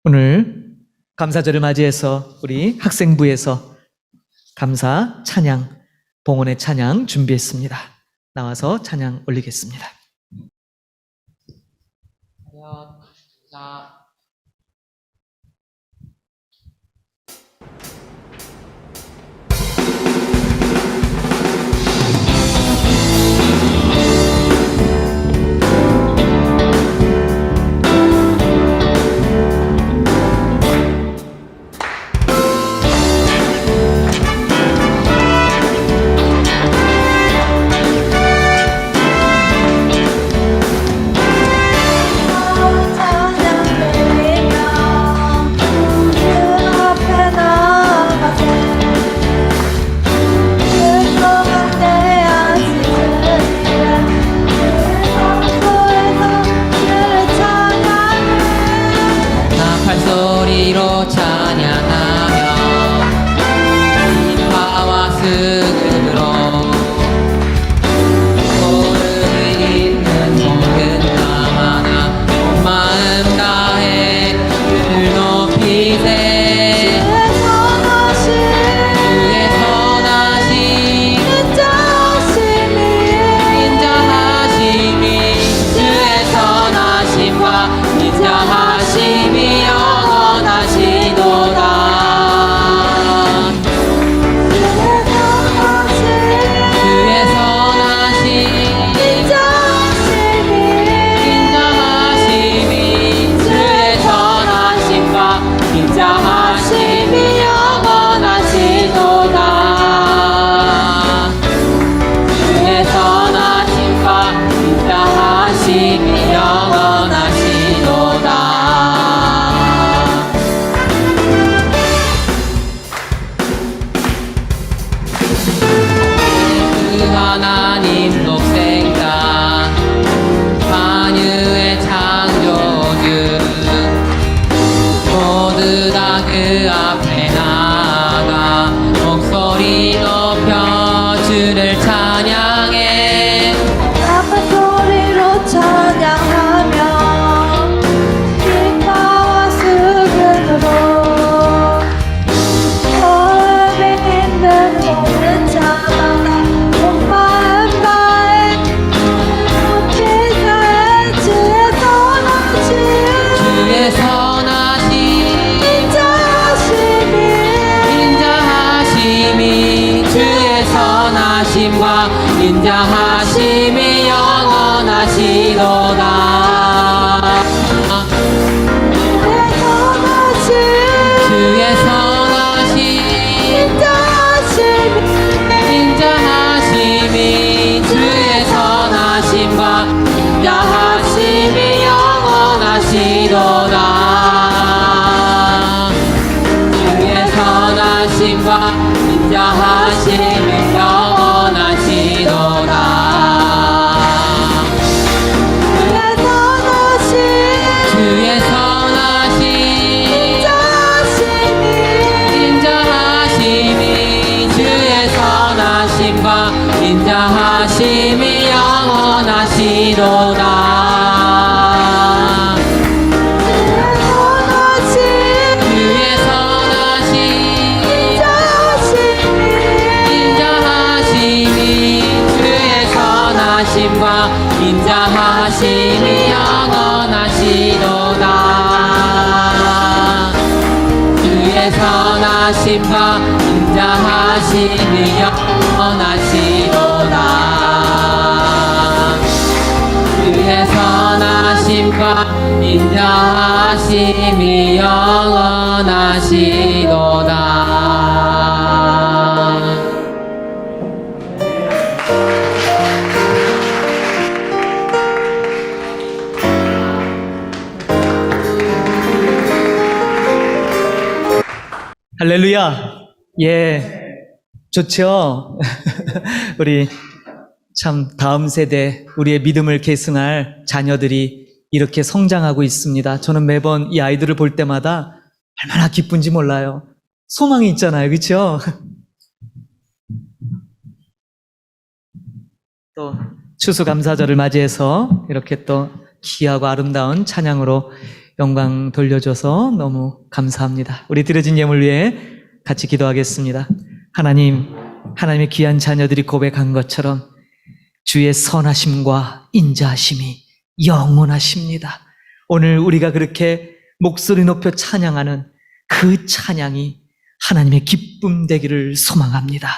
오늘 감사절을 맞이해서 우리 학생부에서 감사 찬양, 봉헌의 찬양 준비했습니다. 나와서 찬양 올리겠습니다. 소리로 찬양하며 기뻐와 승으로 소름이 있는 모든 나마다 온 마음 다해 주를 높이세. 주의 선하심 인자하심이 주의 선하심과 인자하심이 영원하시도다. 주의 선하심 인자하심이 주의 선하심과 인자하심이 영원하시도다. 주의 선하심과 인자하심이 영원하시도다. 그 하나님 독생자 만유의 창조주 모두 다 그 앞에 나아가 목소리 높여 주를 찬양해. 나쁜 소리로 찬양하며 기뻐와 수근으로 소름이 있는 모든 자마다 온 마음 다해 높이세. 주의 선하심 인자하심이 주의 선하심과 인자하심이 영원하시도다. 주의 선하심 인자하심이 주의 선하심과 인자하심이 영원하시도다. 주의 선하심과 인자하심이 영원하시도다. 주의 선하심 인자하심이 주의 선하심과 인자하심이 영원하시도다. 주의 선하심 인자하심이 주의 선하심과 인자하심이 영원하시도다. 주의 선하심과 인자하심이 영원하시도다. 주의 선하심과 인자하심이 영원하시도다. 할렐루야. 예, 좋죠. 우리 참 다음 세대 우리의 믿음을 계승할 자녀들이 이렇게 성장하고 있습니다. 저는 매번 이 아이들을 볼 때마다 얼마나 기쁜지 몰라요. 소망이 있잖아요. 그렇죠? 또 추수감사절을 맞이해서 이렇게 또 귀하고 아름다운 찬양으로 영광 돌려줘서 너무 감사합니다. 우리 드려진 예물 위해 같이 기도하겠습니다. 하나님의 귀한 자녀들이 고백한 것처럼 주의 선하심과 인자하심이 영원하십니다. 오늘 우리가 그렇게 목소리 높여 찬양하는 그 찬양이 하나님의 기쁨 되기를 소망합니다.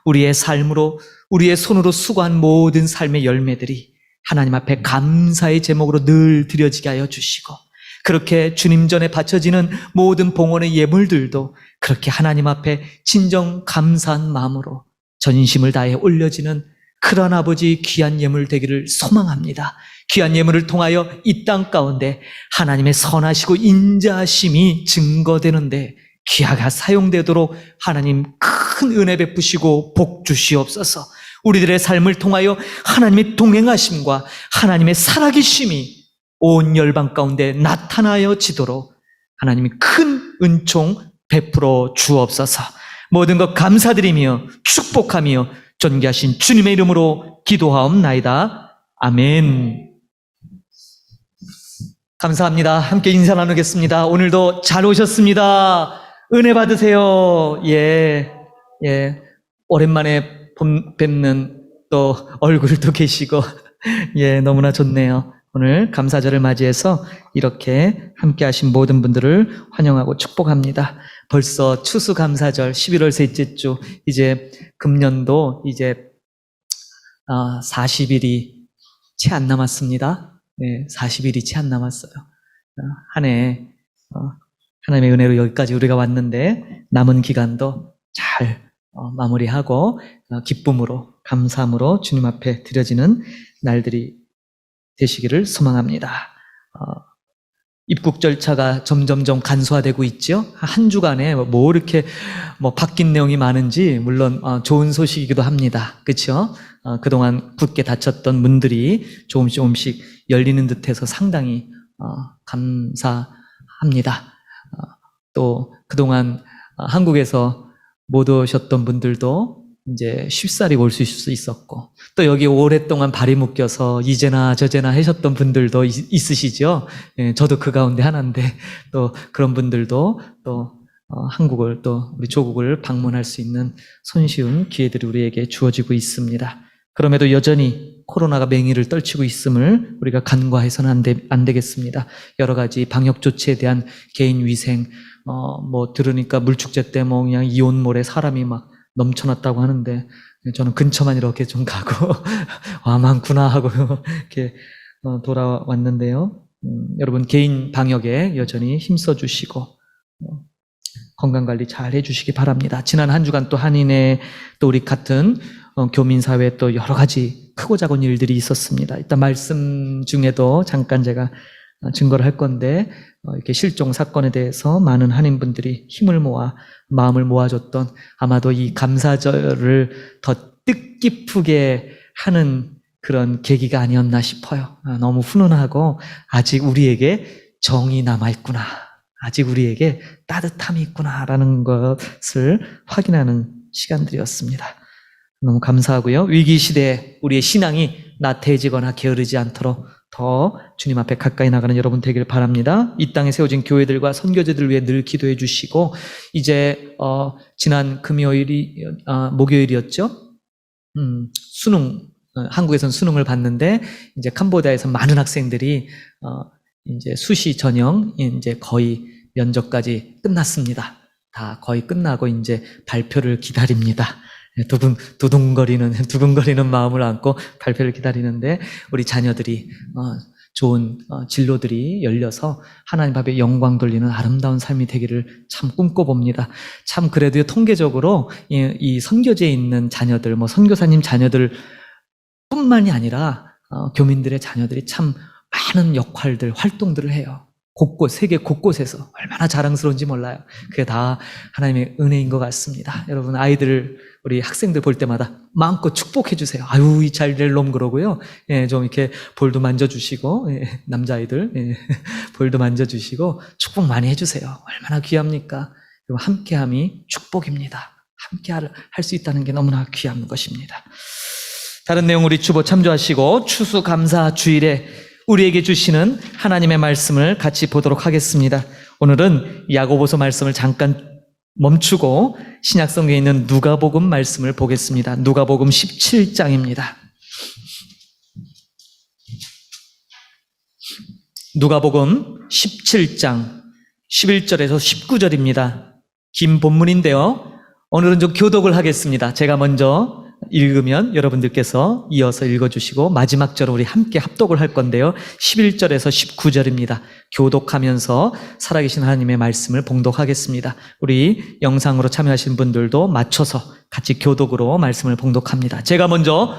우리의 삶으로, 우리의 손으로 수고한 모든 삶의 열매들이 하나님 앞에 감사의 제목으로 늘 드려지게 하여 주시고, 그렇게 주님 전에 바쳐지는 모든 봉헌의 예물들도 그렇게 하나님 앞에 진정 감사한 마음으로 전심을 다해 올려지는 그런 아버지 귀한 예물 되기를 소망합니다. 귀한 예물을 통하여 이 땅 가운데 하나님의 선하시고 인자하심이 증거되는데 귀하가 사용되도록 하나님 큰 은혜 베푸시고 복 주시옵소서. 우리들의 삶을 통하여 하나님의 동행하심과 하나님의 살아계심이 온 열방 가운데 나타나여지도록 하나님이 큰 은총 베풀어 주옵소서. 모든 것 감사드리며 축복하며 존귀하신 주님의 이름으로 기도하옵나이다. 아멘. 감사합니다. 함께 인사 나누겠습니다. 오늘도 잘 오셨습니다. 은혜 받으세요. 예. 오랜만에 뵙는 또 얼굴도 계시고, 예, 너무나 좋네요. 오늘 감사절을 맞이해서 이렇게 함께 하신 모든 분들을 환영하고 축복합니다. 벌써 추수감사절 11월 셋째 주, 이제 금년도 이제 40일이 채 안 남았습니다. 네, 40일이 채 안 남았어요. 한 해 하나님의 은혜로 여기까지 우리가 왔는데 남은 기간도 잘 마무리하고 기쁨으로, 감사함으로 주님 앞에 드려지는 날들이 되시기를 소망합니다. 입국 절차가 점점점 간소화되고 있죠. 한 주간에 뭐 이렇게 바뀐 내용이 많은지 물론 좋은 소식이기도 합니다. 그렇죠? 그동안 굳게 닫혔던 문들이 조금씩 열리는 듯해서 상당히 감사합니다. 또 그동안 한국에서 못 오셨던 분들도 이제 쉽사리 올 수 있었고, 또 여기 오랫동안 발이 묶여서 이제나 저제나 하셨던 분들도 있으시죠. 예, 저도 그 가운데 하나인데, 또 그런 분들도 또 한국을, 또 우리 조국을 방문할 수 있는 손쉬운 기회들이 우리에게 주어지고 있습니다. 그럼에도 여전히 코로나가 맹위를 떨치고 있음을 우리가 간과해서는 안 되겠습니다. 여러 가지 방역 조치에 대한 개인 위생, 들으니까 물축제 때 그냥 이온몰에 사람이 막 넘쳐났다고 하는데, 저는 근처만 이렇게 좀 가고 많구나 하고 이렇게 돌아왔는데요. 여러분 개인 방역에 여전히 힘써 주시고 건강관리 잘 해주시기 바랍니다. 지난 한 주간 또 한인회, 또 우리 같은 교민사회 또 여러 가지 크고 작은 일들이 있었습니다. 일단 말씀 중에도 잠깐 제가 증거를 할 건데, 이렇게 실종 사건에 대해서 많은 한인분들이 힘을 모아 마음을 모아줬던, 아마도 이 감사절을 더 뜻깊게 하는 그런 계기가 아니었나 싶어요. 너무 훈훈하고, 아직 우리에게 정이 남아있구나, 아직 우리에게 따뜻함이 있구나라는 것을 확인하는 시간들이었습니다. 너무 감사하고요. 위기 시대에 우리의 신앙이 나태해지거나 게으르지 않도록 더 주님 앞에 가까이 나가는 여러분 되길 바랍니다. 이 땅에 세워진 교회들과 선교제들을 위해 늘 기도해 주시고, 이제 지난 목요일이었죠. 수능, 한국에선 수능을 봤는데, 이제 캄보디아에서 많은 학생들이 이제 수시 전형 이제 거의 면접까지 끝났습니다. 다 거의 끝나고 이제 발표를 기다립니다. 두근거리는 마음을 안고 발표를 기다리는데, 우리 자녀들이 좋은 진로들이 열려서 하나님 앞에 영광 돌리는 아름다운 삶이 되기를 참 꿈꿔봅니다. 참 그래도 통계적으로 이 선교제에 있는 자녀들, 선교사님 자녀들 뿐만이 아니라 교민들의 자녀들이 참 많은 역할들, 활동들을 해요. 세계 곳곳에서 얼마나 자랑스러운지 몰라요. 그게 다 하나님의 은혜인 것 같습니다. 여러분, 우리 학생들 볼 때마다 마음껏 축복해 주세요. 아유, 이 잘 될 놈 그러고요. 예, 좀 이렇게 볼도 만져주시고, 예, 남자아이들, 예, 볼도 만져주시고, 축복 많이 해주세요. 얼마나 귀합니까? 그리고 함께함이 축복입니다. 함께 할 수 있다는 게 너무나 귀한 것입니다. 다른 내용 우리 주보 참조하시고, 추수감사 주일에 우리에게 주시는 하나님의 말씀을 같이 보도록 하겠습니다. 오늘은 야고보서 말씀을 잠깐 멈추고 신약성경에 있는 누가복음 말씀을 보겠습니다. 누가복음 17장입니다. 누가복음 17장 11절에서 19절입니다. 긴 본문인데요. 오늘은 좀 교독을 하겠습니다. 제가 먼저 읽으면 여러분들께서 이어서 읽어주시고 마지막 절을 우리 함께 합독을 할 건데요. 11절에서 19절입니다. 교독하면서 살아계신 하나님의 말씀을 봉독하겠습니다. 우리 영상으로 참여하신 분들도 맞춰서 같이 교독으로 말씀을 봉독합니다. 제가 먼저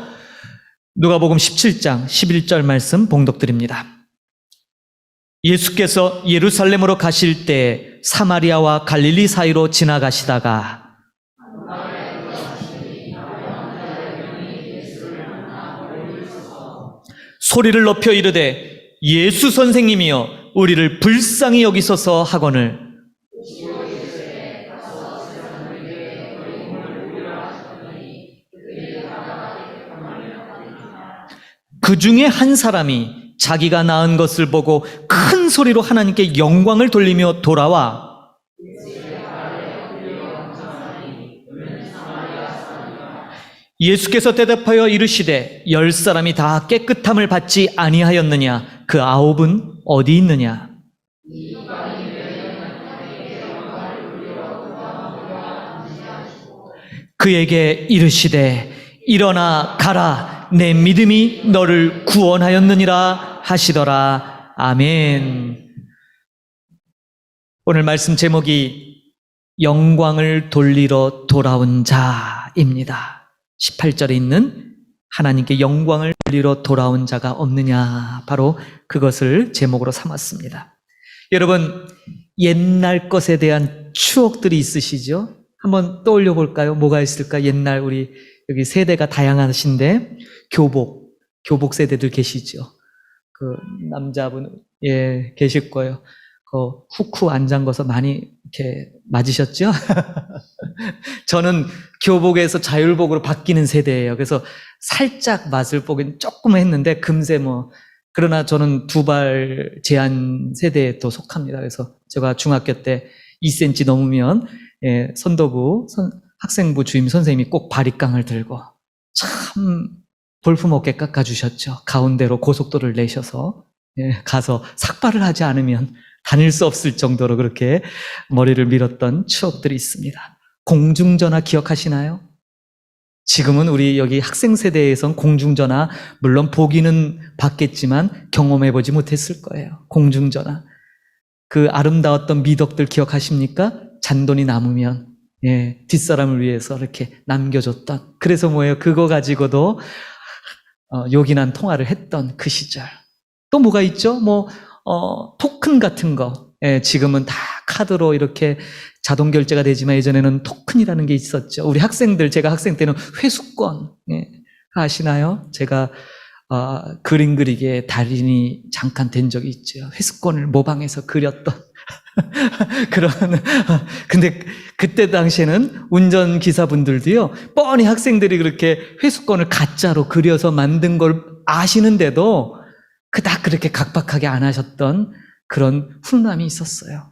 누가복음 17장 11절 말씀 봉독드립니다. 예수께서 예루살렘으로 가실 때 사마리아와 갈릴리 사이로 지나가시다가 소리를 높여 이르되 예수 선생님이여 우리를 불쌍히 여기소서 하거늘 그 중에 한 사람이 자기가 낳은 것을 보고 큰 소리로 하나님께 영광을 돌리며 돌아와 예수께서 대답하여 이르시되 10사람이 다 깨끗함을 받지 아니하였느냐? 그 9은 어디 있느냐? 그에게 이르시되 일어나 가라 내 믿음이 너를 구원하였느니라 하시더라. 아멘. 오늘 말씀 제목이 영광을 돌리러 돌아온 자입니다. 18절에 있는 하나님께 영광을 돌리러 돌아온 자가 없느냐, 바로 그것을 제목으로 삼았습니다. 여러분, 옛날 것에 대한 추억들이 있으시죠? 한번 떠올려 볼까요? 뭐가 있을까? 옛날 우리 여기 세대가 다양하신데 교복 세대들 계시죠? 그 남자분 계실 거예요. 그 후크 안 잠궈서 많이 이렇게 맞으셨죠? 저는 교복에서 자율복으로 바뀌는 세대예요. 그래서 살짝 맛을 보긴 조금 했는데 금세 그러나 저는 두발 제한 세대에 또 속합니다. 그래서 제가 중학교 때 2cm 넘으면 선도부 학생부 주임 선생님이 꼭 바리깡을 들고 참 볼품없게 깎아주셨죠. 가운데로 고속도로를 내셔서 가서 삭발을 하지 않으면 다닐 수 없을 정도로 그렇게 머리를 밀었던 추억들이 있습니다. 공중전화 기억하시나요? 지금은 우리 여기 학생 세대에선 공중전화 물론 보기는 봤겠지만 경험해보지 못했을 거예요. 공중전화. 그 아름다웠던 미덕들 기억하십니까? 잔돈이 남으면 뒷사람을 위해서 이렇게 남겨줬던, 그래서 그거 가지고도 요긴한 통화를 했던 그 시절. 또 뭐가 있죠? 토큰 같은 거. 지금은 다 카드로 이렇게 자동 결제가 되지만 예전에는 토큰이라는 게 있었죠. 우리 학생들, 제가 학생 때는 회수권. 아시나요? 제가 그림 그리기에 달인이 잠깐 된 적이 있죠. 회수권을 모방해서 그렸던 근데 그때 당시에는 운전기사분들도요, 뻔히 학생들이 그렇게 회수권을 가짜로 그려서 만든 걸 아시는데도 그닥 그렇게 각박하게 안 하셨던 그런 훈남이 있었어요.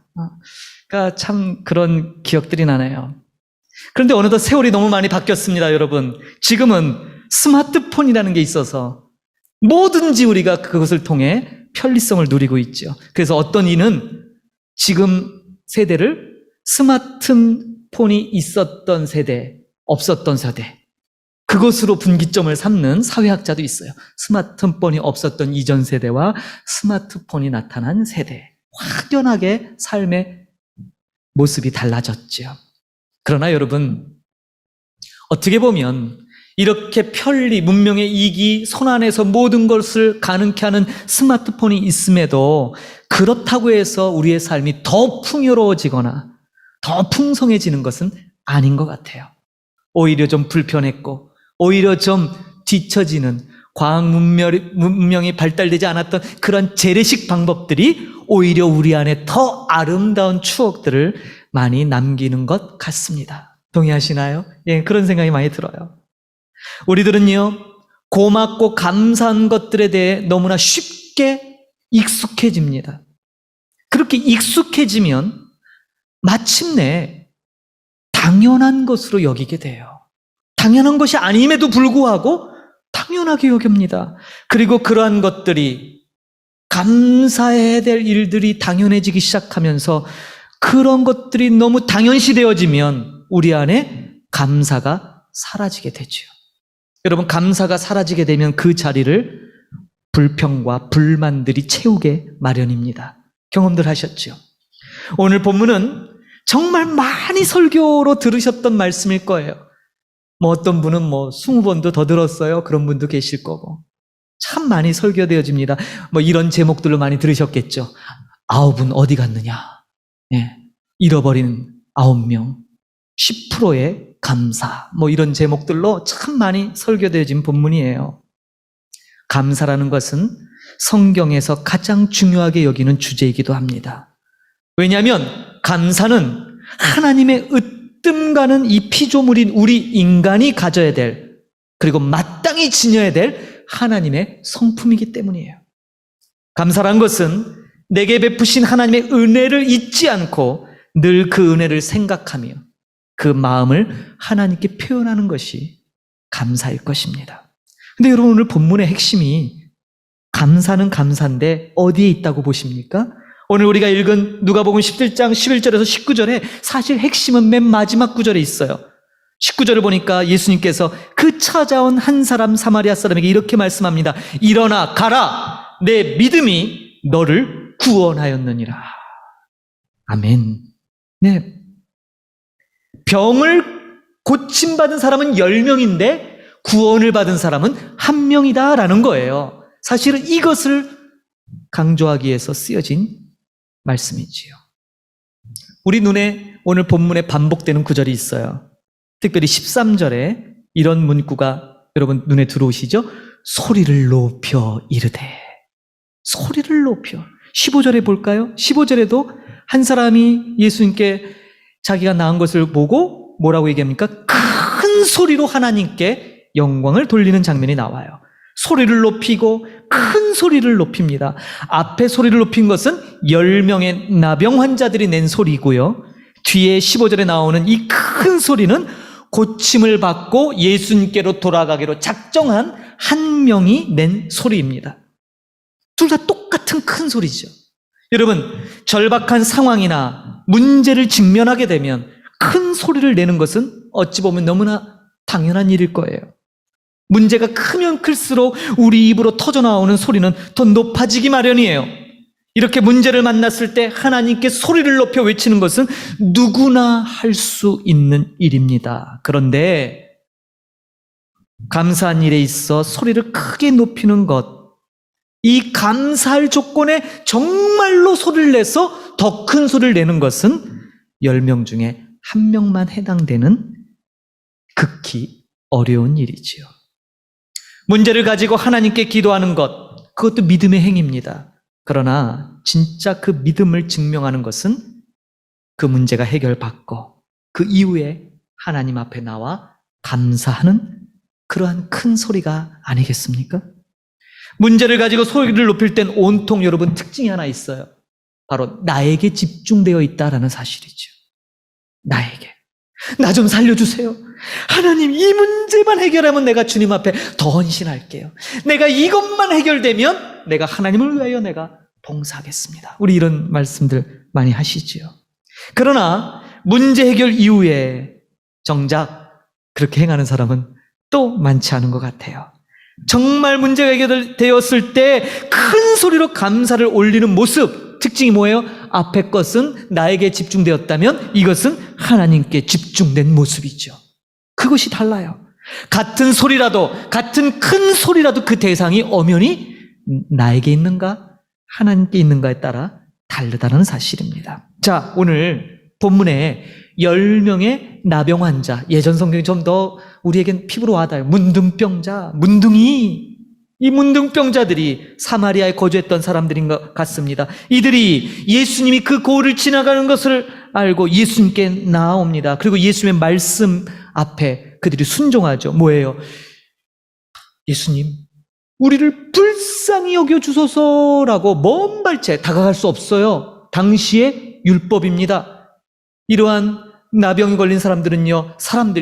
그러니까 참 그런 기억들이 나네요. 그런데 어느덧 세월이 너무 많이 바뀌었습니다, 여러분. 지금은 스마트폰이라는 게 있어서 뭐든지 우리가 그것을 통해 편리성을 누리고 있죠. 그래서 어떤 이는 지금 세대를 스마트폰이 있었던 세대, 없었던 세대, 그것으로 분기점을 삼는 사회학자도 있어요. 스마트폰이 없었던 이전 세대와 스마트폰이 나타난 세대. 확연하게 삶의 모습이 달라졌죠. 그러나 여러분, 어떻게 보면 이렇게 편리, 문명의 이익이 손안에서 모든 것을 가능케 하는 스마트폰이 있음에도 그렇다고 해서 우리의 삶이 더 풍요로워지거나 더 풍성해지는 것은 아닌 것 같아요. 오히려 좀 불편했고 오히려 좀 뒤처지는, 과학 문명이 발달되지 않았던 그런 재래식 방법들이 오히려 우리 안에 더 아름다운 추억들을 많이 남기는 것 같습니다. 동의하시나요? 그런 생각이 많이 들어요. 우리들은요, 고맙고 감사한 것들에 대해 너무나 쉽게 익숙해집니다. 그렇게 익숙해지면 마침내 당연한 것으로 여기게 돼요. 당연한 것이 아님에도 불구하고 당연하게 여깁니다. 그리고 그러한 것들이 감사해야 될 일들이 당연해지기 시작하면서 그런 것들이 너무 당연시 되어지면 우리 안에 감사가 사라지게 되죠. 여러분, 감사가 사라지게 되면 그 자리를 불평과 불만들이 채우게 마련입니다. 경험들 하셨죠? 오늘 본문은 정말 많이 설교로 들으셨던 말씀일 거예요. 어떤 분은 20번도 더 들었어요. 그런 분도 계실 거고. 참 많이 설교되어집니다. 이런 제목들로 많이 들으셨겠죠. 9은 어디 갔느냐? 예, 잃어버린 9명, 10%의 감사, 이런 제목들로 참 많이 설교되어진 본문이에요. 감사라는 것은 성경에서 가장 중요하게 여기는 주제이기도 합니다. 왜냐하면 감사는 하나님의 으뜸 가는 이 피조물인 우리 인간이 가져야 될, 그리고 마땅히 지녀야 될 하나님의 성품이기 때문이에요. 감사란 것은 내게 베푸신 하나님의 은혜를 잊지 않고 늘 그 은혜를 생각하며 그 마음을 하나님께 표현하는 것이 감사일 것입니다. 근데 여러분, 오늘 본문의 핵심이 감사는 감사인데 어디에 있다고 보십니까? 오늘 우리가 읽은 누가복음 17장 11절에서 19절에 사실 핵심은 맨 마지막 구절에 있어요. 19절을 보니까 예수님께서 그 찾아온 한 사람 사마리아 사람에게 이렇게 말씀합니다. 일어나 가라, 내 믿음이 너를 구원하였느니라. 아멘. 네. 병을 고침받은 사람은 10명인데 구원을 받은 사람은 1명이다라는 거예요. 사실은 이것을 강조하기 위해서 쓰여진 말씀이지요. 우리 눈에 오늘 본문에 반복되는 구절이 있어요. 특별히 13절에 이런 문구가 여러분 눈에 들어오시죠? 소리를 높여 이르되. 소리를 높여. 15절에 볼까요? 15절에도 한 사람이 예수님께 자기가 낳은 것을 보고 뭐라고 얘기합니까? 큰 소리로 하나님께 영광을 돌리는 장면이 나와요. 소리를 높이고 큰 소리를 높입니다. 앞에 소리를 높인 것은 10명의 나병 환자들이 낸 소리고요. 뒤에 15절에 나오는 이 큰 소리는 고침을 받고 예수님께로 돌아가기로 작정한 1명이 낸 소리입니다. 둘 다 똑같은 큰 소리죠. 여러분, 절박한 상황이나 문제를 직면하게 되면 큰 소리를 내는 것은 어찌 보면 너무나 당연한 일일 거예요. 문제가 크면 클수록 우리 입으로 터져나오는 소리는 더 높아지기 마련이에요. 이렇게 문제를 만났을 때 하나님께 소리를 높여 외치는 것은 누구나 할 수 있는 일입니다. 그런데 감사한 일에 있어 소리를 크게 높이는 것, 이 감사할 조건에 정말로 소리를 내서 더 큰 소리를 내는 것은 10명 중에 1명만 해당되는 극히 어려운 일이지요. 문제를 가지고 하나님께 기도하는 것, 그것도 믿음의 행위입니다. 그러나 진짜 그 믿음을 증명하는 것은 그 문제가 해결받고 그 이후에 하나님 앞에 나와 감사하는 그러한 큰 소리가 아니겠습니까? 문제를 가지고 소리를 높일 땐 온통 여러분 특징이 하나 있어요. 바로 나에게 집중되어 있다라는 사실이죠. 나에게. 나 좀 살려주세요. 하나님, 이 문제만 해결하면 내가 주님 앞에 더 헌신할게요. 내가 이것만 해결되면 내가 하나님을 위하여 내가 봉사하겠습니다. 우리 이런 말씀들 많이 하시지요. 그러나 문제 해결 이후에 정작 그렇게 행하는 사람은 또 많지 않은 것 같아요. 정말 문제가 해결되었을 때 큰 소리로 감사를 올리는 모습, 특징이 뭐예요? 앞에 것은 나에게 집중되었다면 이것은 하나님께 집중된 모습이죠. 그것이 달라요. 같은 소리라도, 같은 큰 소리라도 그 대상이 엄연히 나에게 있는가, 하나님께 있는가에 따라 다르다는 사실입니다. 자, 오늘 본문에 10명의 나병 환자, 예전 성경이 좀 더 우리에겐 피부로 와닿아요. 문둥병자, 문둥이. 이 문둥병자들이 사마리아에 거주했던 사람들인 것 같습니다. 이들이 예수님이 그 고을을 지나가는 것을 알고 예수님께 나아옵니다. 그리고 예수님의 말씀 앞에 그들이 순종하죠. 뭐예요? 예수님, 우리를 불쌍히 여겨주소서라고 먼 발치에 다가갈 수 없어요. 당시의 율법입니다. 이러한 나병이 걸린 사람들은요,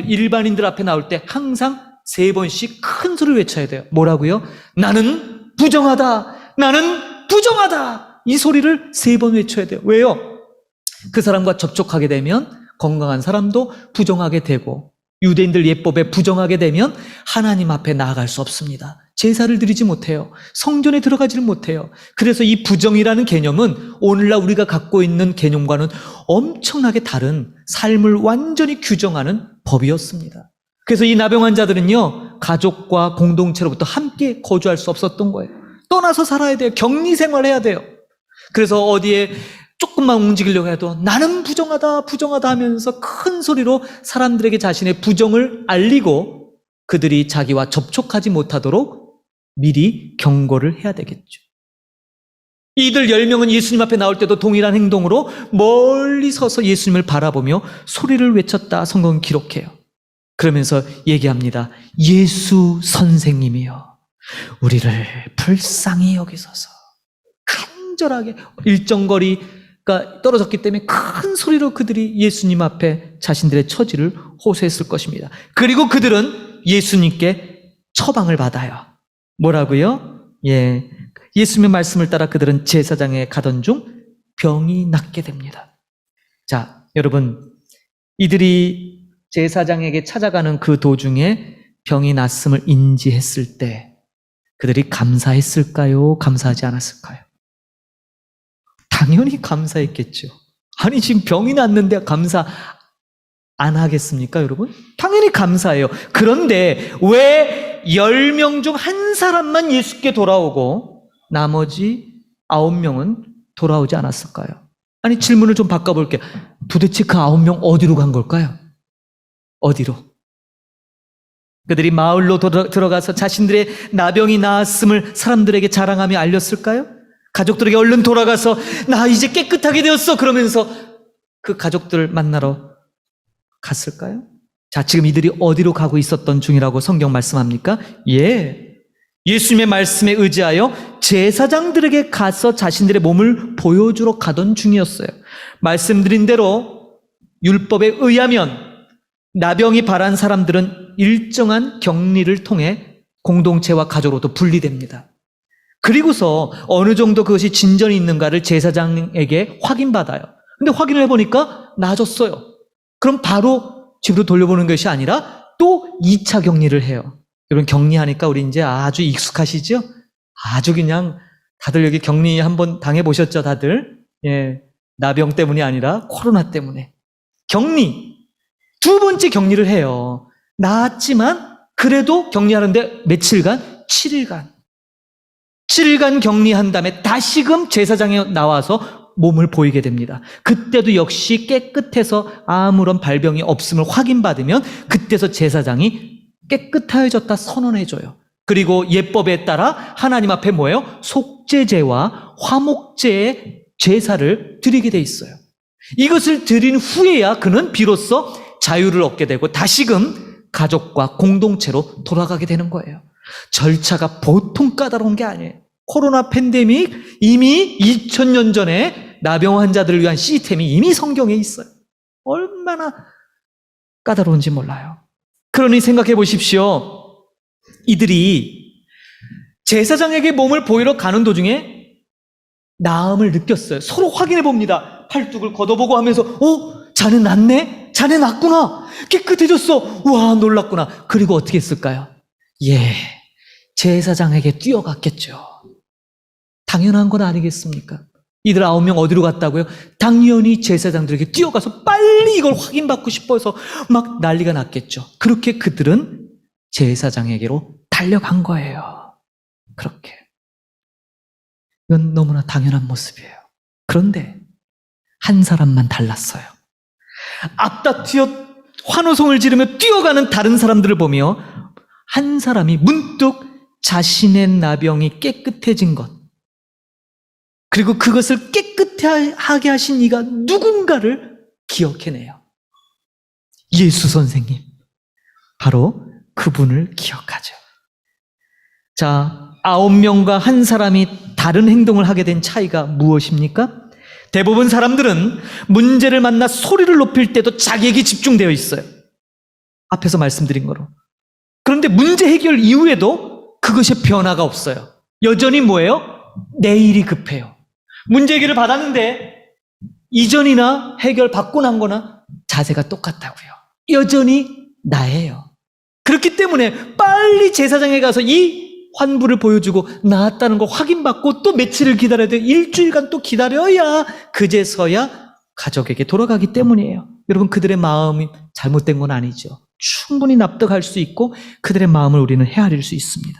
일반인들 앞에 나올 때 항상 3번씩 큰 소리를 외쳐야 돼요. 뭐라고요? 나는 부정하다! 나는 부정하다! 이 소리를 3번 외쳐야 돼요. 왜요? 그 사람과 접촉하게 되면 건강한 사람도 부정하게 되고, 유대인들 예법에 부정하게 되면 하나님 앞에 나아갈 수 없습니다. 제사를 드리지 못해요. 성전에 들어가지를 못해요. 그래서 이 부정이라는 개념은 오늘날 우리가 갖고 있는 개념과는 엄청나게 다른 삶을 완전히 규정하는 법이었습니다. 그래서 이 나병 환자들은요, 가족과 공동체로부터 함께 거주할 수 없었던 거예요. 떠나서 살아야 돼요. 격리 생활해야 돼요. 그래서 어디에 조금만 움직이려고 해도 나는 부정하다, 부정하다 하면서 큰 소리로 사람들에게 자신의 부정을 알리고 그들이 자기와 접촉하지 못하도록 미리 경고를 해야 되겠죠. 이들 10명은 예수님 앞에 나올 때도 동일한 행동으로 멀리 서서 예수님을 바라보며 소리를 외쳤다, 성경은 기록해요. 그러면서 얘기합니다. 예수 선생님이여, 우리를 불쌍히 여기소서. 간절하게 일정거리가 떨어졌기 때문에 큰 소리로 그들이 예수님 앞에 자신들의 처지를 호소했을 것입니다. 그리고 그들은 예수님께 처방을 받아요. 뭐라고요? 예수님의 말씀을 따라 그들은 제사장에 가던 중 병이 낫게 됩니다. 자, 여러분, 이들이 제사장에게 찾아가는 그 도중에 병이 났음을 인지했을 때 그들이 감사했을까요? 감사하지 않았을까요? 당연히 감사했겠죠. 아니, 지금 병이 났는데 감사 안 하겠습니까, 여러분? 당연히 감사해요. 그런데 왜 10명 중 한 사람만 예수께 돌아오고 나머지 9명은 돌아오지 않았을까요? 아니, 질문을 좀 바꿔볼게요. 도대체 그 9명 어디로 간 걸까요? 어디로? 그들이 마을로 들어가서 자신들의 나병이 나았음을 사람들에게 자랑하며 알렸을까요? 가족들에게 얼른 돌아가서 나 이제 깨끗하게 되었어 그러면서 그 가족들을 만나러 갔을까요? 자, 지금 이들이 어디로 가고 있었던 중이라고 성경 말씀합니까? 예수님의 말씀에 의지하여 제사장들에게 가서 자신들의 몸을 보여주러 가던 중이었어요. 말씀드린 대로 율법에 의하면 나병이 발한 사람들은 일정한 격리를 통해 공동체와 가족으로부터 분리됩니다. 그리고서 어느 정도 그것이 진전이 있는가를 제사장에게 확인받아요. 근데 확인을 해보니까 나아졌어요. 그럼 바로 집으로 돌려보는 것이 아니라 또 2차 격리를 해요. 여러분, 격리하니까 우리 이제 아주 익숙하시죠? 아주 그냥 다들 여기 격리 한번 당해보셨죠, 다들? 나병 때문이 아니라 코로나 때문에. 격리. 2번째 격리를 해요. 나았지만 그래도 격리하는데 며칠간? 7일간. 7일간 격리한 다음에 다시금 제사장에 나와서 몸을 보이게 됩니다. 그때도 역시 깨끗해서 아무런 발병이 없음을 확인받으면 그때서 제사장이 깨끗해졌다 선언해줘요. 그리고 예법에 따라 하나님 앞에 뭐예요? 속죄제와 화목제의 제사를 드리게 돼 있어요. 이것을 드린 후에야 그는 비로소 자유를 얻게 되고 다시금 가족과 공동체로 돌아가게 되는 거예요. 절차가 보통 까다로운 게 아니에요. 코로나 팬데믹 이미 2000년 전에 나병 환자들을 위한 시스템이 이미 성경에 있어요. 얼마나 까다로운지 몰라요. 그러니 생각해 보십시오. 이들이 제사장에게 몸을 보이러 가는 도중에 나음을 느꼈어요. 서로 확인해 봅니다. 팔뚝을 걷어보고 하면서 자네 낫네? 자네 낫구나. 깨끗해졌어. 와, 놀랐구나. 그리고 어떻게 했을까요? 제사장에게 뛰어갔겠죠. 당연한 건 아니겠습니까? 이들 9명 어디로 갔다고요? 당연히 제사장들에게 뛰어가서 빨리 이걸 확인받고 싶어서 막 난리가 났겠죠. 그렇게 그들은 제사장에게로 달려간 거예요. 그렇게. 이건 너무나 당연한 모습이에요. 그런데 한 사람만 달랐어요. 앞다투어 환호성을 지르며 뛰어가는 다른 사람들을 보며 한 사람이 문득 자신의 나병이 깨끗해진 것, 그리고 그것을 깨끗하게 하신 이가 누군가를 기억해내요. 예수 선생님. 바로 그분을 기억하죠. 자, 9명과 한 사람이 다른 행동을 하게 된 차이가 무엇입니까? 대부분 사람들은 문제를 만나 소리를 높일 때도 자기에게 집중되어 있어요. 앞에서 말씀드린 거로. 그런데 문제 해결 이후에도 그것이 변화가 없어요. 여전히 뭐예요? 내일이 급해요. 문제 해결을 받았는데 이전이나 해결 받고 난 거나 자세가 똑같다고요. 여전히 나예요. 그렇기 때문에 빨리 제사장에 가서 이 환부를 보여주고 나았다는 거 확인받고 또 며칠을 기다려야 돼요. 일주일간 또 기다려야 그제서야 가족에게 돌아가기 때문이에요. 여러분, 그들의 마음이 잘못된 건 아니죠. 충분히 납득할 수 있고 그들의 마음을 우리는 헤아릴 수 있습니다.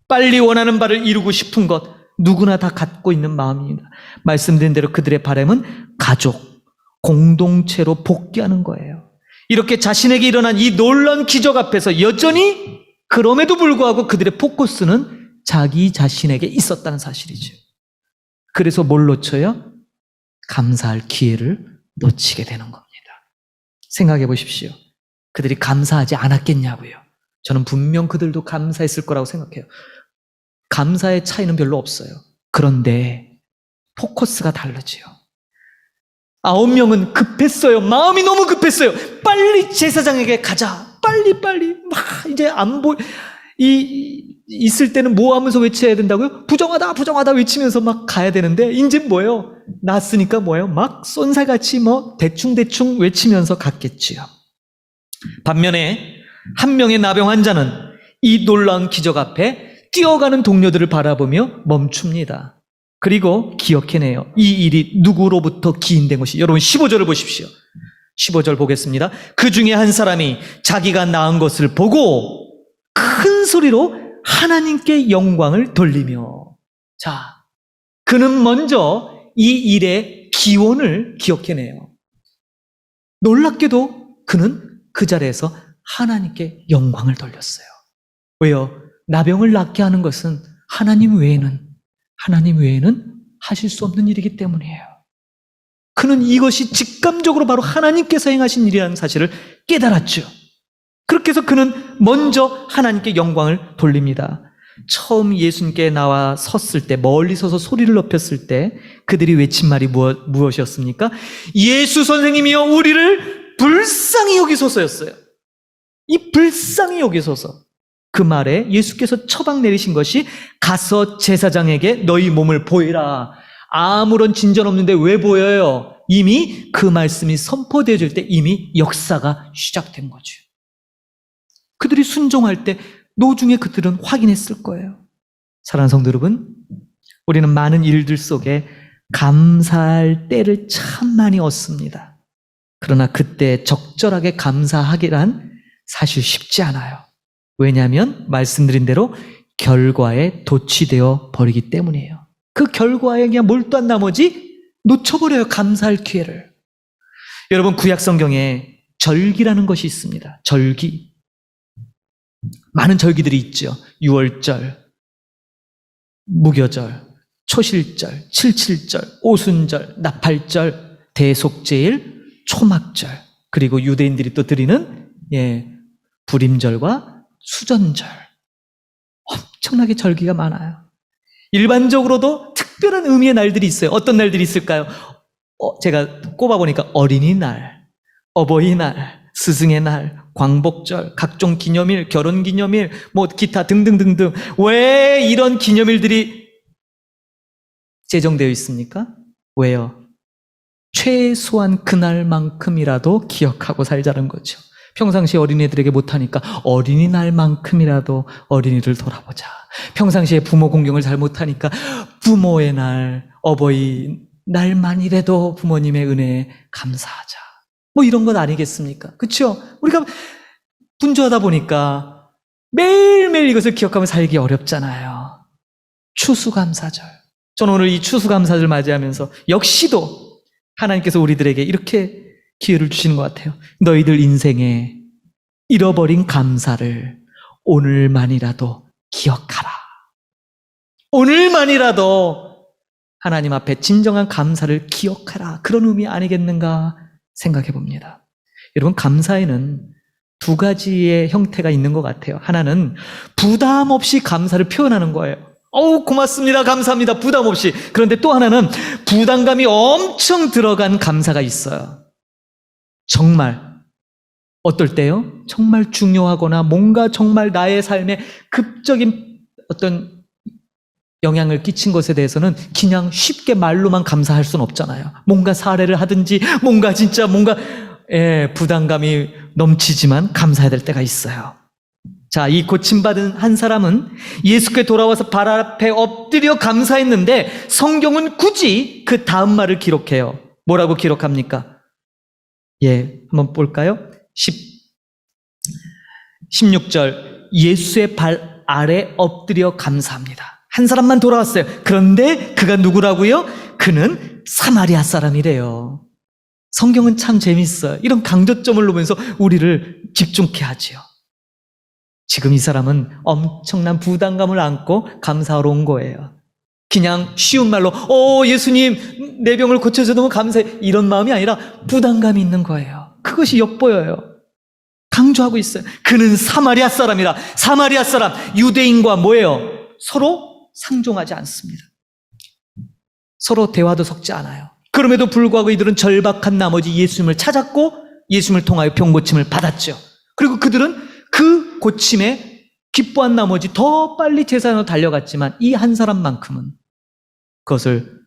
빨리 원하는 바를 이루고 싶은 것, 누구나 다 갖고 있는 마음입니다. 말씀드린 대로 그들의 바람은 가족, 공동체로 복귀하는 거예요. 이렇게 자신에게 일어난 이 놀라운 기적 앞에서 여전히 그럼에도 불구하고 그들의 포커스는 자기 자신에게 있었다는 사실이죠. 그래서 뭘 놓쳐요? 감사할 기회를 놓치게 되는 겁니다. 생각해 보십시오. 그들이 감사하지 않았겠냐고요. 저는 분명 그들도 감사했을 거라고 생각해요. 감사의 차이는 별로 없어요. 그런데 포커스가 다르지요. 9명은 급했어요. 마음이 너무 급했어요. 빨리 제사장에게 가자. 빨리 막 이제 안 있을 때는 뭐 하면서 외쳐야 된다고요? 부정하다 외치면서 막 가야 되는데 이제 뭐예요? 났으니까 뭐예요? 막 쏜살같이 뭐 대충 외치면서 갔겠지요. 반면에 한 명의 나병 환자는 이 놀라운 기적 앞에 뛰어가는 동료들을 바라보며 멈춥니다. 그리고 기억해내요. 이 일이 누구로부터 기인된 것이. 여러분 15절을 보십시오. 15절 보겠습니다. 그 중에 한 사람이 자기가 나은 것을 보고 큰 소리로 하나님께 영광을 돌리며. 자, 그는 먼저 이 일의 기원을 기억해내요. 놀랍게도 그는 그 자리에서 하나님께 영광을 돌렸어요. 왜요? 나병을 낫게 하는 것은 하나님 외에는 하실 수 없는 일이기 때문이에요. 그는 이것이 직감적으로 바로 하나님께서 행하신 일이라는 사실을 깨달았죠. 그렇게 해서 그는 먼저 하나님께 영광을 돌립니다. 처음 예수님께 나와 섰을 때, 멀리 서서 소리를 높였을 때 그들이 외친 말이 무엇이었습니까? 예수 선생님이여 우리를 불쌍히 여기소서였어요. 이 불쌍히 여기소서. 그 말에 예수께서 처방 내리신 것이 가서 제사장에게 너희 몸을 보이라. 아무런 진전 없는데 왜 보여요? 이미 그 말씀이 선포되어질 때 이미 역사가 시작된 거죠. 그들이 순종할 때 노중에 그들은 확인했을 거예요. 사랑하는 성도 여러분, 우리는 많은 일들 속에 감사할 때를 참 많이 얻습니다. 그러나 그때 적절하게 감사하기란 사실 쉽지 않아요. 왜냐하면 말씀드린 대로 결과에 도취되어 버리기 때문이에요. 그 결과에 그냥 몰두한 나머지 놓쳐버려요. 감사할 기회를. 여러분, 구약 성경에 절기라는 것이 있습니다. 절기. 많은 절기들이 있죠. 유월절, 무교절, 초실절, 칠칠절, 오순절, 나팔절, 대속제일, 초막절, 그리고 유대인들이 또 드리는 불임절과 수전절. 엄청나게 절기가 많아요. 일반적으로도 특별한 의미의 날들이 있어요. 어떤 날들이 있을까요? 제가 꼽아보니까 어린이날, 어버이날, 스승의 날, 광복절, 각종 기념일, 결혼기념일, 뭐 기타 등등등등. 왜 이런 기념일들이 제정되어 있습니까? 왜요? 최소한 그날만큼이라도 기억하고 살자는 거죠. 평상시에 어린이들에게 못하니까 어린이날만큼이라도 어린이를 돌아보자. 평상시에 부모 공경을 잘 못하니까 부모의 날, 어버이날만이라도 부모님의 은혜에 감사하자. 뭐 이런 것 아니겠습니까? 그렇죠? 우리가 분주하다 보니까 매일매일 이것을 기억하며 살기 어렵잖아요. 추수감사절. 저는 오늘 이 추수감사절 맞이하면서 역시도 하나님께서 우리들에게 이렇게 기회를 주시는 것 같아요. 너희들 인생에 잃어버린 감사를 오늘만이라도 기억하라. 오늘만이라도 하나님 앞에 진정한 감사를 기억하라. 그런 의미 아니겠는가 생각해 봅니다. 여러분, 감사에는 두 가지의 형태가 있는 것 같아요. 하나는 부담 없이 감사를 표현하는 거예요. 어우, 고맙습니다. 감사합니다. 부담 없이. 그런데 또 하나는 부담감이 엄청 들어간 감사가 있어요. 정말. 어떨 때요? 정말 중요하거나 뭔가 정말 나의 삶에 급적인 어떤 영향을 끼친 것에 대해서는 그냥 쉽게 말로만 감사할 수는 없잖아요. 뭔가 사례를 하든지 뭔가 진짜 뭔가 부담감이 넘치지만 감사해야 될 때가 있어요. 자, 이 고침받은 한 사람은 예수께 돌아와서 발 앞에 엎드려 감사했는데 성경은 굳이 그 다음 말을 기록해요. 뭐라고 기록합니까? 한번 볼까요? 16절 예수의 발 아래 엎드려 감사합니다. 한 사람만 돌아왔어요. 그런데 그가 누구라고요? 그는 사마리아 사람이래요. 성경은 참 재밌어요. 이런 강조점을 놓으면서 우리를 집중케 하지요. 지금 이 사람은 엄청난 부담감을 안고 감사하러 온 거예요. 그냥 쉬운 말로 예수님 내 병을 고쳐줘서 너무 감사해 이런 마음이 아니라 부담감이 있는 거예요. 그것이 엿보여요. 강조하고 있어요. 그는 사마리아 사람이라. 사마리아 사람, 유대인과 뭐예요? 서로 상종하지 않습니다. 서로 대화도 섞지 않아요. 그럼에도 불구하고 이들은 절박한 나머지 예수님을 찾았고 예수님을 통하여 병 고침을 받았죠. 그리고 그들은 그 고침에 기뻐한 나머지 더 빨리 제사장으로 달려갔지만 이 한 사람만큼은 그것을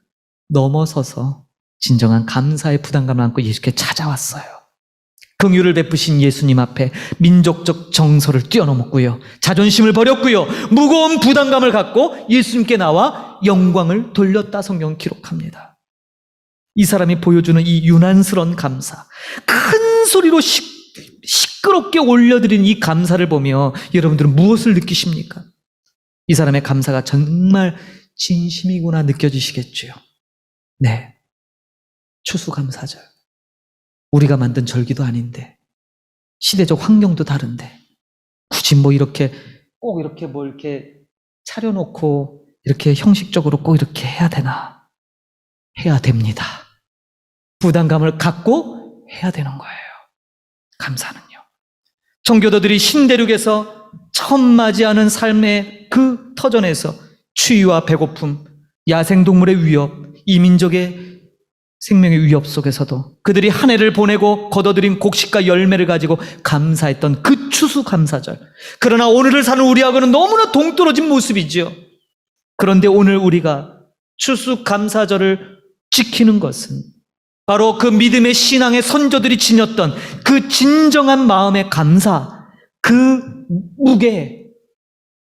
넘어서서 진정한 감사의 부담감을 안고 예수께 찾아왔어요. 긍휼을 베푸신 예수님 앞에 민족적 정서를 뛰어넘었고요. 자존심을 버렸고요. 무거운 부담감을 갖고 예수님께 나와 영광을 돌렸다 성경은 기록합니다. 이 사람이 보여주는 이 유난스러운 감사, 큰 소리로 시끄럽게 올려드린 이 감사를 보며 여러분들은 무엇을 느끼십니까? 이 사람의 감사가 정말 진심이구나 느껴지시겠죠. 네, 추수감사절. 우리가 만든 절기도 아닌데 시대적 환경도 다른데 굳이 뭐 이렇게 꼭 이렇게 뭐 이렇게 차려놓고 이렇게 형식적으로 꼭 이렇게 해야 되나? 해야 됩니다. 부담감을 갖고 해야 되는 거예요. 감사는요. 청교도들이 신대륙에서 처음 맞이하는 삶의 그 터전에서 추위와 배고픔, 야생동물의 위협, 이민족의 생명의 위협 속에서도 그들이 한 해를 보내고 거둬들인 곡식과 열매를 가지고 감사했던 그 추수감사절. 그러나 오늘을 사는 우리하고는 너무나 동떨어진 모습이죠. 그런데 오늘 우리가 추수감사절을 지키는 것은 바로 그 믿음의 신앙의 선조들이 지녔던 그 진정한 마음의 감사, 그 무게,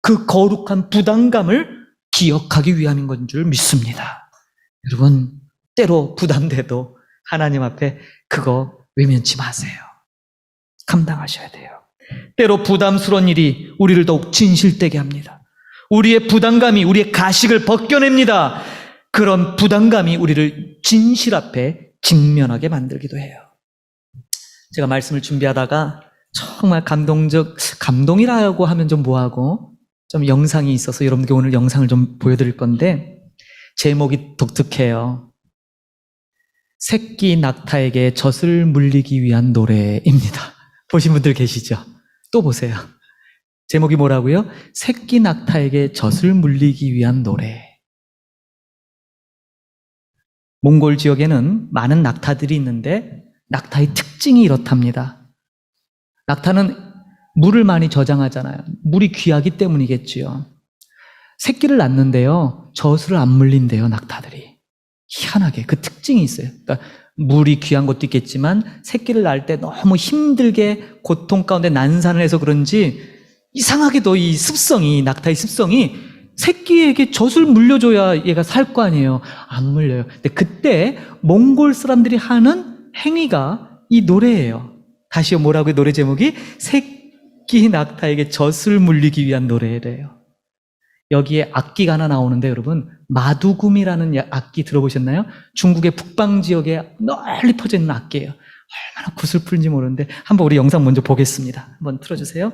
그 거룩한 부담감을 기억하기 위함인 건 줄 믿습니다. 여러분, 때로 부담돼도 하나님 앞에 그거 외면치 마세요. 감당하셔야 돼요. 때로 부담스러운 일이 우리를 더욱 진실되게 합니다. 우리의 부담감이 우리의 가식을 벗겨냅니다. 그런 부담감이 우리를 진실 앞에 직면하게 만들기도 해요. 제가 말씀을 준비하다가 정말 감동이라고 하면 좀 뭐하고 좀 영상이 있어서 여러분께 오늘 영상을 좀 보여드릴 건데 제목이 독특해요. 새끼 낙타에게 젖을 물리기 위한 노래입니다. 보신 분들 계시죠? 또 보세요. 제목이 뭐라고요? 새끼 낙타에게 젖을 물리기 위한 노래. 몽골 지역에는 많은 낙타들이 있는데 낙타의 특징이 이렇답니다. 낙타는 물을 많이 저장하잖아요. 물이 귀하기 때문이겠지요. 새끼를 낳는데요, 젖을 안 물린대요, 낙타들이. 희한하게 그 특징이 있어요. 그러니까 물이 귀한 것도 있겠지만 새끼를 낳을 때 너무 힘들게 고통 가운데 난산을 해서 그런지 이상하게도 이 습성이, 낙타의 습성이 새끼에게 젖을 물려줘야 얘가 살 거 아니에요. 안 물려요. 근데 그때 몽골 사람들이 하는 행위가 이 노래예요. 다시요, 뭐라고요? 노래 제목이 새끼 낙타에게 젖을 물리기 위한 노래래요. 여기에 악기가 하나 나오는데 여러분, 마두금이라는 악기 들어보셨나요? 중국의 북방 지역에 널리 퍼져 있는 악기예요. 얼마나 구슬프는지 모르는데 한번 우리 영상 먼저 보겠습니다. 한번 틀어주세요.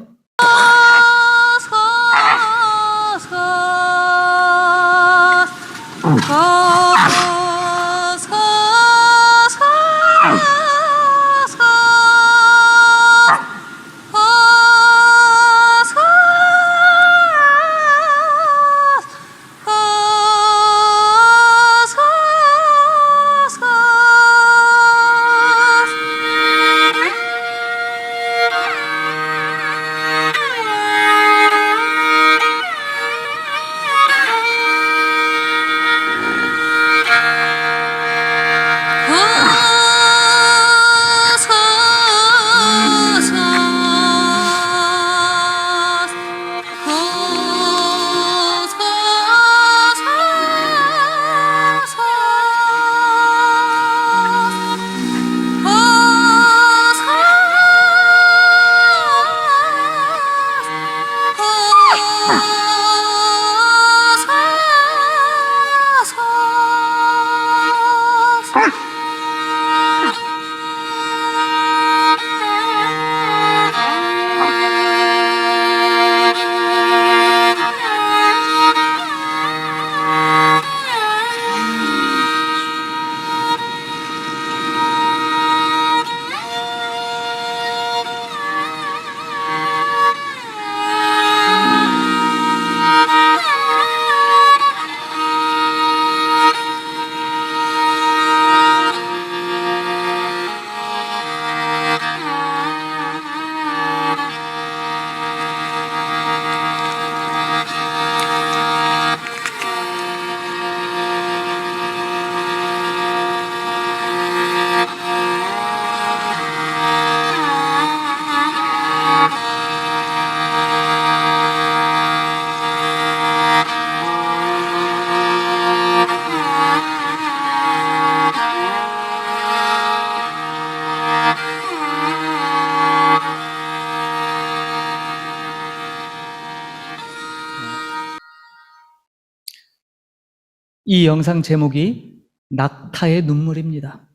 이 영상 제목이 낙타의 눈물입니다.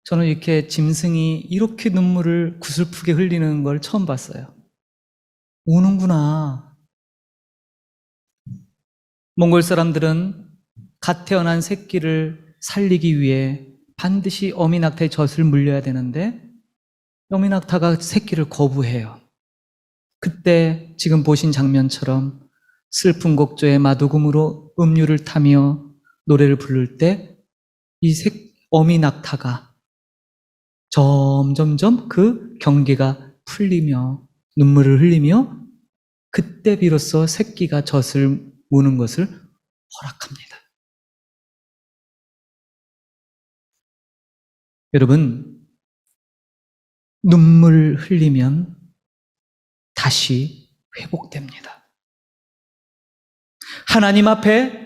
저는 이렇게 짐승이 이렇게 눈물을 구슬프게 흘리는 걸 처음 봤어요. 우는구나. 몽골 사람들은 갓 태어난 새끼를 살리기 위해 반드시 어미 낙타의 젖을 물려야 되는데 어미 낙타가 새끼를 거부해요. 그때 지금 보신 장면처럼 슬픈 곡조의 마두금으로 음유를 타며 노래를 부를 때 이 어미 낙타가 점점점 그 경계가 풀리며 눈물을 흘리며 그때 비로소 새끼가 젖을 무는 것을 허락합니다. 여러분, 눈물 흘리면 다시 회복됩니다. 하나님 앞에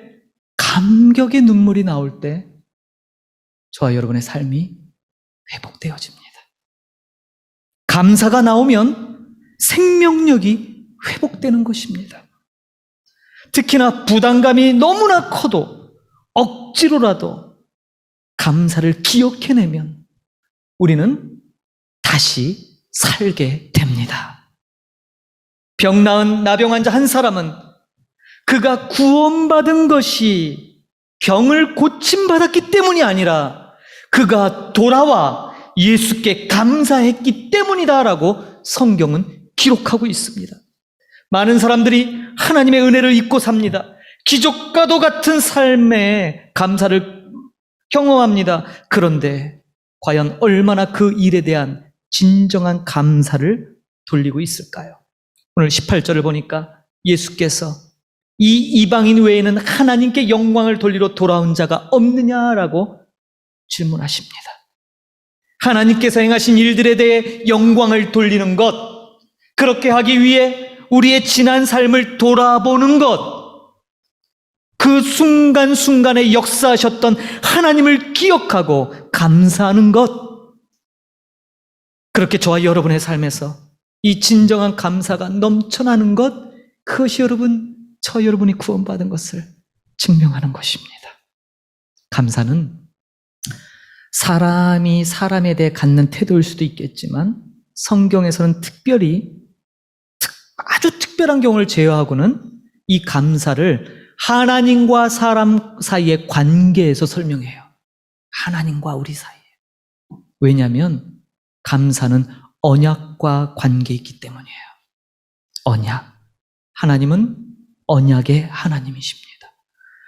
감격의 눈물이 나올 때 저와 여러분의 삶이 회복되어집니다. 감사가 나오면 생명력이 회복되는 것입니다. 특히나 부담감이 너무나 커도 억지로라도 감사를 기억해내면 우리는 다시 살게 됩니다. 병 나은 나병 환자 한 사람은 그가 구원받은 것이 병을 고침받았기 때문이 아니라 그가 돌아와 예수께 감사했기 때문이다라고 성경은 기록하고 있습니다. 많은 사람들이 하나님의 은혜를 잊고 삽니다. 기적과도 같은 삶에 감사를 경험합니다. 그런데 과연 얼마나 그 일에 대한 진정한 감사를 돌리고 있을까요? 오늘 18절을 보니까 예수께서 이 이방인 외에는 하나님께 영광을 돌리러 돌아온 자가 없느냐라고 질문하십니다. 하나님께서 행하신 일들에 대해 영광을 돌리는 것, 그렇게 하기 위해 우리의 지난 삶을 돌아보는 것, 그 순간순간에 역사하셨던 하나님을 기억하고 감사하는 것, 그렇게 저와 여러분의 삶에서 이 진정한 감사가 넘쳐나는 것, 그것이 여러분이 구원받은 것을 증명하는 것입니다. 감사는 사람이 사람에 대해 갖는 태도일 수도 있겠지만 성경에서는 특별히 아주 특별한 경우를 제외하고는 이 감사를 하나님과 사람 사이의 관계에서 설명해요. 하나님과 우리 사이에. 왜냐하면 감사는 언약과 관계에 있기 때문이에요. 언약. 하나님은 언약의 하나님이십니다.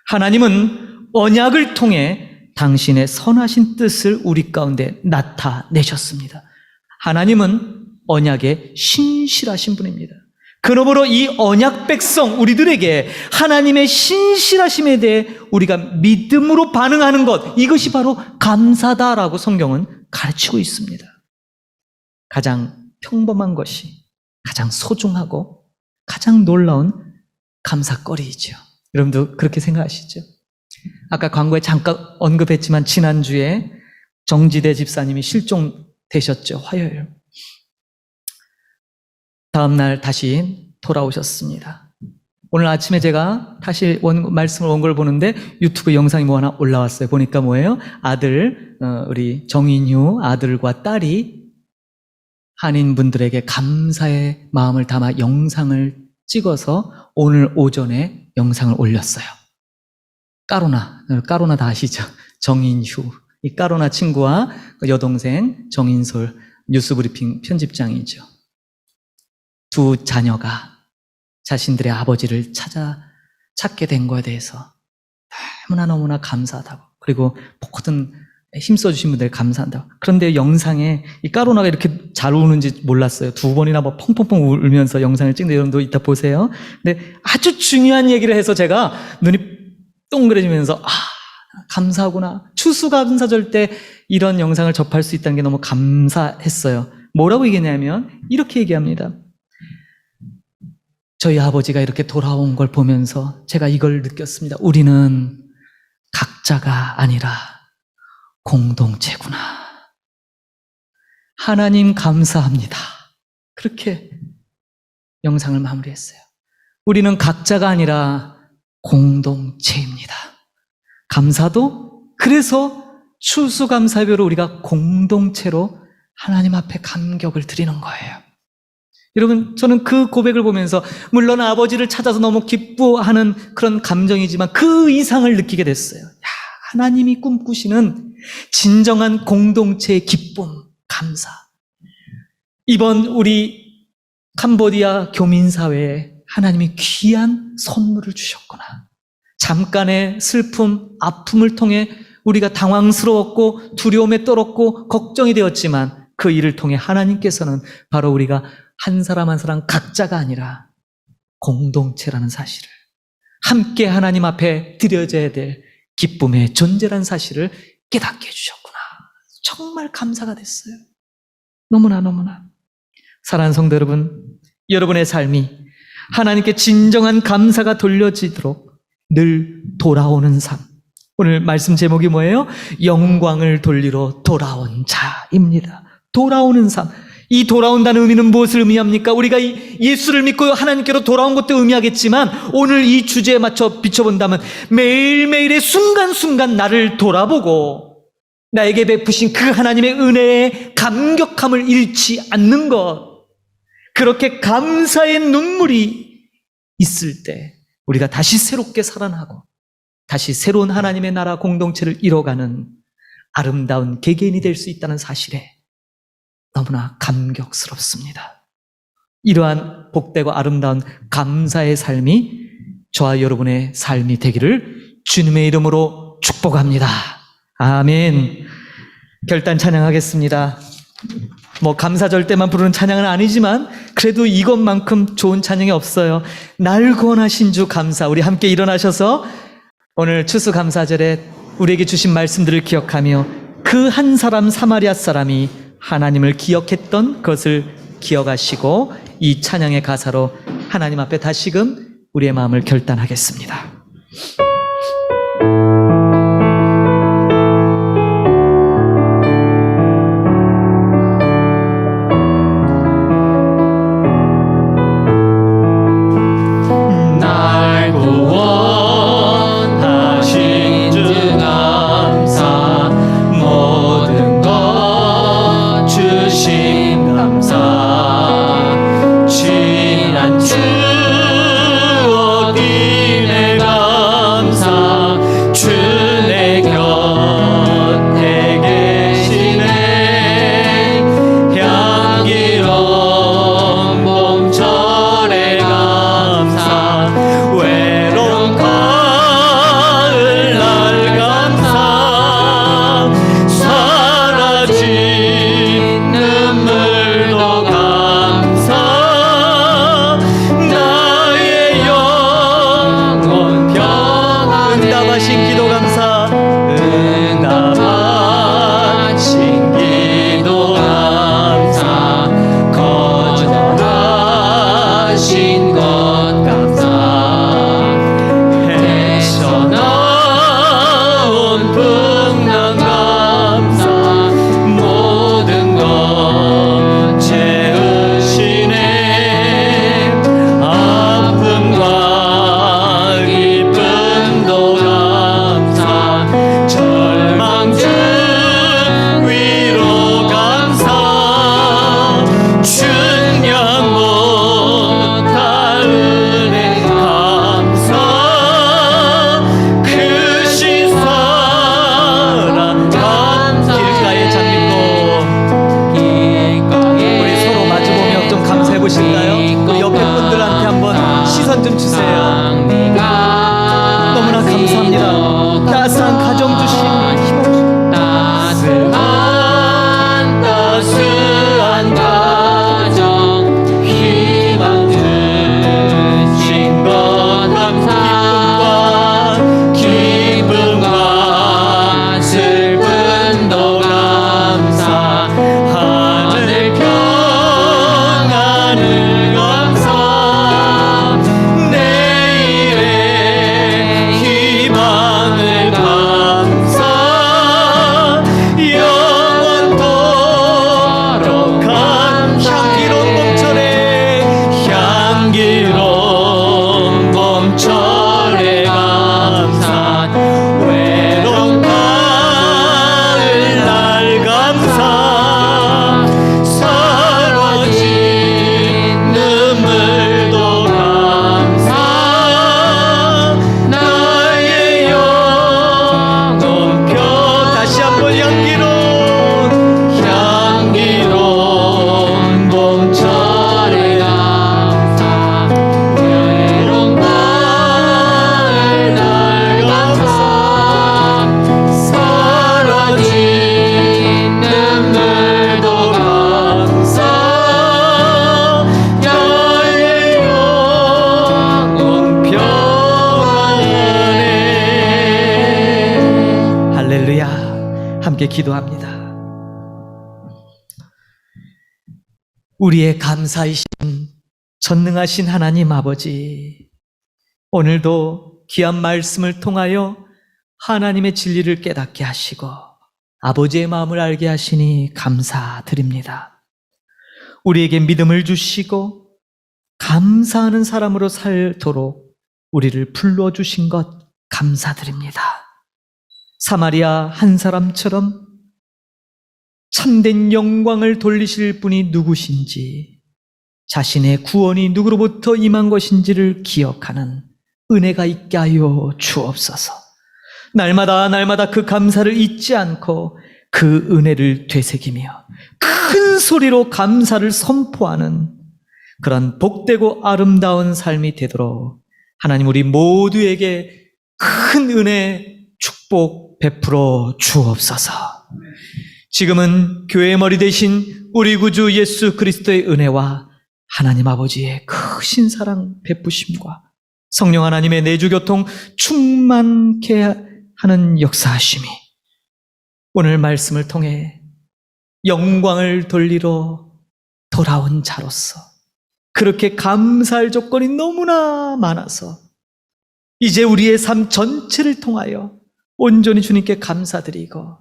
하나님은 언약을 통해 당신의 선하신 뜻을 우리 가운데 나타내셨습니다. 하나님은 언약에 신실하신 분입니다. 그러므로 이 언약 백성 우리들에게 하나님의 신실하심에 대해 우리가 믿음으로 반응하는 것, 이것이 바로 감사다라고 성경은 가르치고 있습니다. 가장 평범한 것이 가장 소중하고 가장 놀라운 감사거리이죠. 여러분도 그렇게 생각하시죠? 아까 광고에 잠깐 언급했지만 지난주에 정지대 집사님이 실종되셨죠. 화요일. 다음날 다시 돌아오셨습니다. 오늘 아침에 제가 다시 말씀을 원고를 보는데 유튜브 영상이 뭐 하나 올라왔어요. 보니까 뭐예요? 우리 정인휴 아들과 딸이 한인분들에게 감사의 마음을 담아 영상을 찍어서 오늘 오전에 영상을 올렸어요. 까로나 다 아시죠? 정인휴. 이 까로나 친구와 여동생 정인솔 뉴스브리핑 편집장이죠. 두 자녀가 자신들의 아버지를 찾게 된 거에 대해서 너무나 감사하다고, 그리고 모든 힘써주신 분들 감사한다고. 그런데 영상에 이 까로나가 이렇게 잘 우는지 몰랐어요. 두 번이나 뭐 펑펑펑 울면서 영상을 찍는데 여러분도 이따 보세요. 근데 아주 중요한 얘기를 해서 제가 눈이 동그래지면서 감사하구나. 추수감사절 때 이런 영상을 접할 수 있다는 게 너무 감사했어요. 뭐라고 얘기했냐면 이렇게 얘기합니다. 저희 아버지가 이렇게 돌아온 걸 보면서 제가 이걸 느꼈습니다. 우리는 각자가 아니라 공동체구나. 하나님 감사합니다. 그렇게 영상을 마무리했어요. 우리는 각자가 아니라 공동체입니다. 감사도 그래서 추수감사별로 우리가 공동체로 하나님 앞에 감격을 드리는 거예요. 여러분, 저는 그 고백을 보면서 물론 아버지를 찾아서 너무 기뻐하는 그런 감정이지만 그 이상을 느끼게 됐어요. 하나님이 꿈꾸시는 진정한 공동체의 기쁨, 감사. 이번 우리 캄보디아 교민사회에 하나님이 귀한 선물을 주셨구나. 잠깐의 슬픔, 아픔을 통해 우리가 당황스러웠고 두려움에 떨었고 걱정이 되었지만 그 일을 통해 하나님께서는 바로 우리가 한 사람 한 사람 각자가 아니라 공동체라는 사실을, 함께 하나님 앞에 드려져야 될 기쁨의 존재라는 사실을 깨닫게 해주셨구나. 정말 감사가 됐어요. 너무나. 사랑하는 성도 여러분, 여러분의 삶이 하나님께 진정한 감사가 돌려지도록 늘 돌아오는 삶. 오늘 말씀 제목이 뭐예요? 영광을 돌리러 돌아온 자입니다. 돌아오는 삶. 이 돌아온다는 의미는 무엇을 의미합니까? 우리가 예수를 믿고 하나님께로 돌아온 것도 의미하겠지만 오늘 이 주제에 맞춰 비춰본다면 매일매일의 순간순간 나를 돌아보고 나에게 베푸신 그 하나님의 은혜에 감격함을 잃지 않는 것, 그렇게 감사의 눈물이 있을 때 우리가 다시 새롭게 살아나고 다시 새로운 하나님의 나라 공동체를 이뤄가는 아름다운 개개인이 될 수 있다는 사실에 너무나 감격스럽습니다. 이러한 복되고 아름다운 감사의 삶이 저와 여러분의 삶이 되기를 주님의 이름으로 축복합니다. 아멘. 결단 찬양하겠습니다. 감사절 때만 부르는 찬양은 아니지만 그래도 이것만큼 좋은 찬양이 없어요. 날 구원하신 주 감사. 우리 함께 일어나셔서 오늘 추수감사절에 우리에게 주신 말씀들을 기억하며 그 한 사람 사마리아 사람이 하나님을 기억했던 것을 기억하시고 이 찬양의 가사로 하나님 앞에 다시금 우리의 마음을 결단하겠습니다. 날 구원하신 주 감사, 모든 것 주심 감사, 지난 추억 인해 감사, 기도합니다. 우리의 감사이신 전능하신 하나님 아버지, 오늘도 귀한 말씀을 통하여 하나님의 진리를 깨닫게 하시고 아버지의 마음을 알게 하시니 감사드립니다. 우리에게 믿음을 주시고 감사하는 사람으로 살도록 우리를 불러주신 것 감사드립니다. 사마리아 한 사람처럼 참된 영광을 돌리실 분이 누구신지, 자신의 구원이 누구로부터 임한 것인지를 기억하는 은혜가 있게 하여 주옵소서. 날마다 그 감사를 잊지 않고 그 은혜를 되새기며 큰 소리로 감사를 선포하는 그런 복되고 아름다운 삶이 되도록 하나님 우리 모두에게 큰 은혜, 축복 베풀어 주옵소서. 지금은 교회의 머리 되신 우리 구주 예수 그리스도의 은혜와 하나님 아버지의 크신 사랑 베푸심과 성령 하나님의 내주교통 충만케 하는 역사하심이 오늘 말씀을 통해 영광을 돌리러 돌아온 자로서 그렇게 감사할 조건이 너무나 많아서 이제 우리의 삶 전체를 통하여 온전히 주님께 감사드리고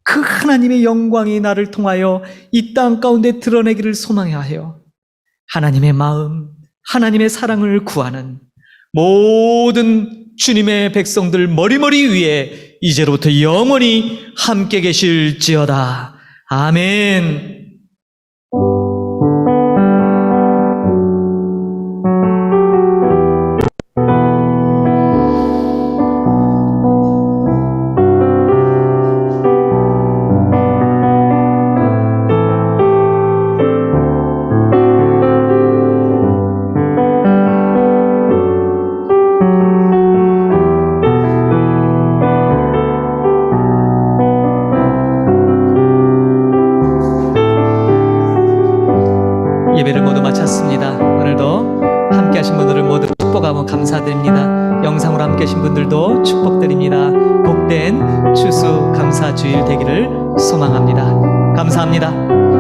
그 하나님의 영광이 나를 통하여 이 땅 가운데 드러내기를 소망하여 하나님의 마음, 하나님의 사랑을 구하는 모든 주님의 백성들 머리머리 위에 이제로부터 영원히 함께 계실지어다. 아멘. 예배를 모두 마쳤습니다. 오늘도 함께 하신 분들을 모두 축복하고 감사드립니다. 영상으로 함께 하신 분들도 축복드립니다. 복된 추수 감사 주일 되기를 소망합니다. 감사합니다.